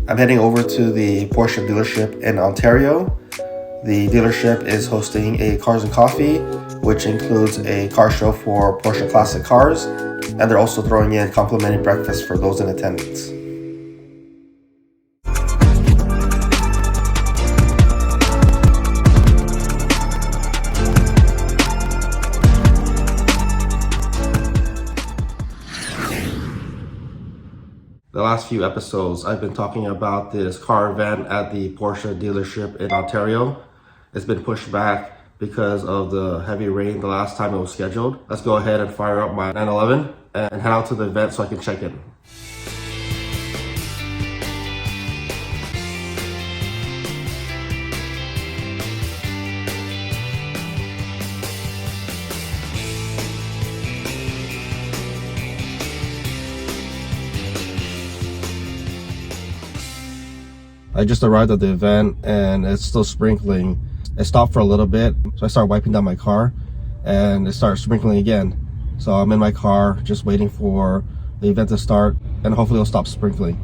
I'm heading over to the Porsche dealership in Ontario. The dealership is hosting a Cars and Coffee, which includes a car show for Porsche Classic Cars, and they're also throwing in complimentary breakfast for those in attendance. The last few episodes, I've been talking about this car event at the Porsche dealership in Ontario. It's been pushed back because of the heavy rain the last time it was scheduled. Let's go ahead and fire up my 911 and head out to the event so I can check in. I just arrived at the event and it's still sprinkling. It stopped for a little bit, so I started wiping down my car and it started sprinkling again. So I'm in my car just waiting for the event to start and hopefully it'll stop sprinkling.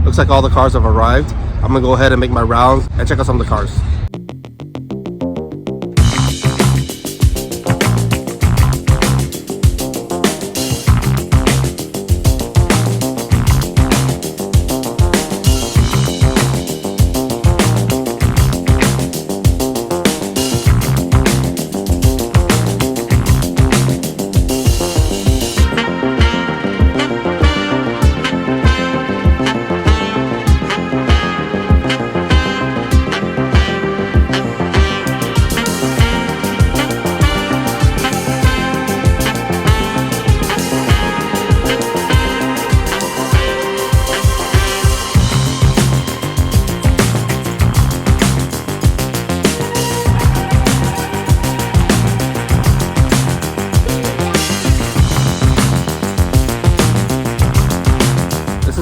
Looks like all the cars have arrived. I'm gonna go ahead and make my rounds and check out some of the cars.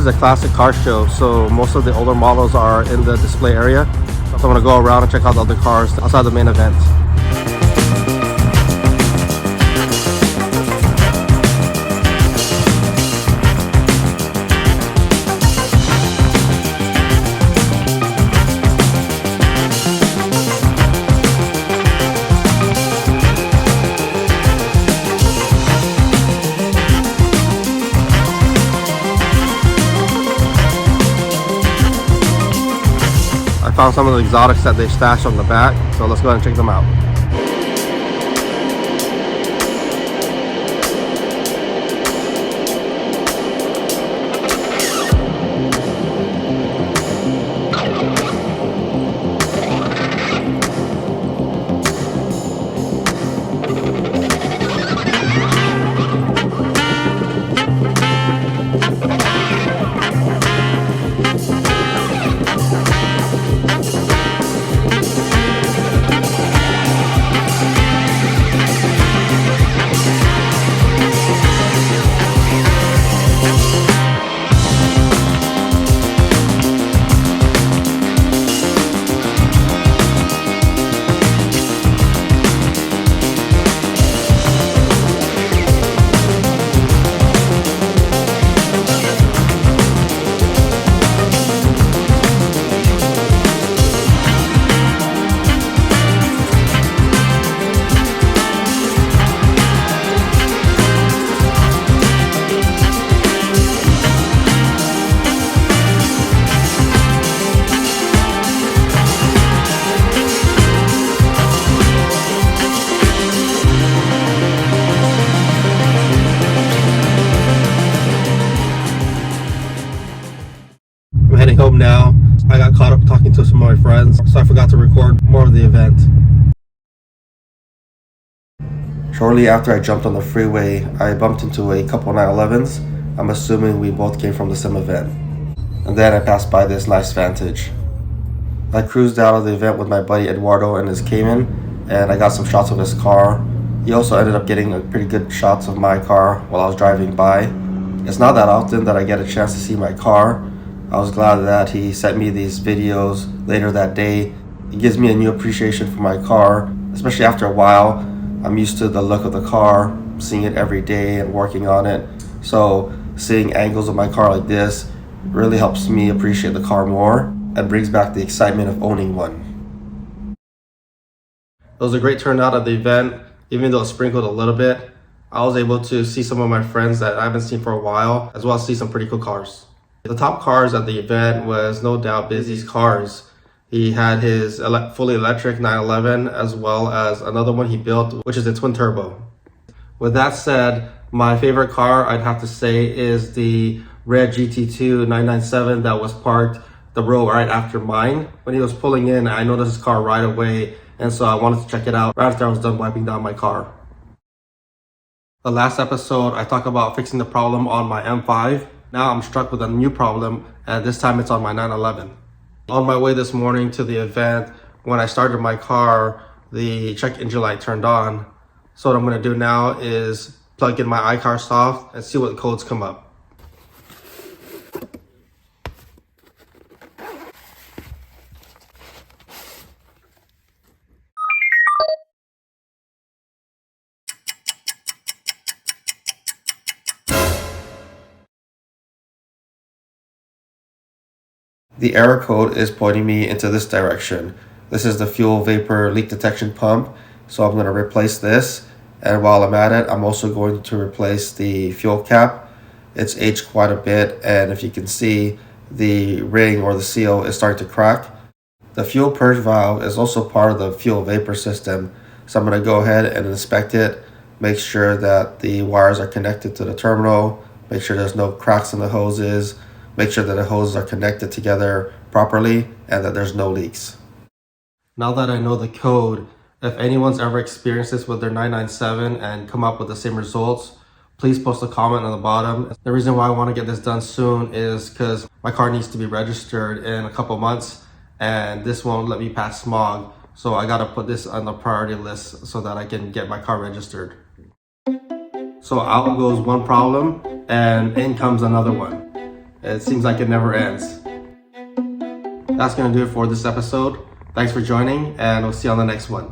A classic car show, so most of the older models are in the display area. So I'm gonna go around and check out the other cars outside the main event. Found some of the exotics that they stashed on the back, so let's go ahead and check them out. record more of the event. Shortly after I jumped on the freeway, I bumped into a couple 911s. I'm assuming we both came from the same event. And then I passed by this nice Vantage. I cruised out of the event with my buddy Eduardo and his Cayman, and I got some shots of his car. He also ended up getting a pretty good shots of my car while I was driving by. It's not that often that I get a chance to see my car. I was glad that he sent me these videos later that day. It gives me a new appreciation for my car, especially after a while. I'm used to the look of the car, seeing it every day and working on it. So seeing angles of my car like this really helps me appreciate the car more and brings back the excitement of owning one. It was a great turnout at the event, even though it sprinkled a little bit. I was able to see some of my friends that I haven't seen for a while, as well as see some pretty cool cars. The top cars at the event was no doubt Busy's cars. He had his fully electric 911 as well as another one he built, which is a twin turbo. With that said, my favorite car I'd have to say is the red GT2 997 that was parked the row right after mine. When he was pulling in, I noticed his car right away, and so I wanted to check it out right after I was done wiping down my car. The last episode, I talked about fixing the problem on my M5. Now I'm struck with a new problem, and this time it's on my 911. On my way this morning to the event, when I started my car, the check engine light turned on. So what I'm gonna do now is plug in my iCarSoft and see what codes come up. The error code is pointing me into this direction. This is the fuel vapor leak detection pump. So I'm going to replace this. And while I'm at it, I'm also going to replace the fuel cap. It's aged quite a bit. And if you can see, the ring or the seal is starting to crack. The fuel purge valve is also part of the fuel vapor system. So I'm going to go ahead and inspect it. Make sure that the wires are connected to the terminal. Make sure there's no cracks in the hoses. Make sure that the hoses are connected together properly and that there's no leaks. Now that I know the code, if anyone's ever experienced this with their 997 and come up with the same results, please post a comment on the bottom. The reason why I want to get this done soon is because my car needs to be registered in a couple months, and this won't let me pass smog. So I got to put this on the priority list so that I can get my car registered. So out goes one problem and in comes another one. It seems like it never ends. That's going to do it for this episode. Thanks for joining, and we'll see you on the next one.